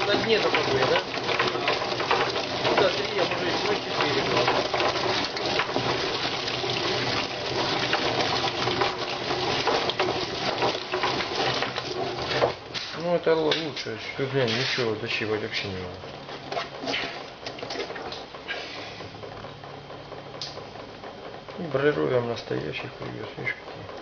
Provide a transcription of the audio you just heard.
на дне только были, да? Ну да, 3, а может еще 4. Ну это лучше. Тут ничего дочивать вообще не надо. Бройлером настоящих привез, видишь какие.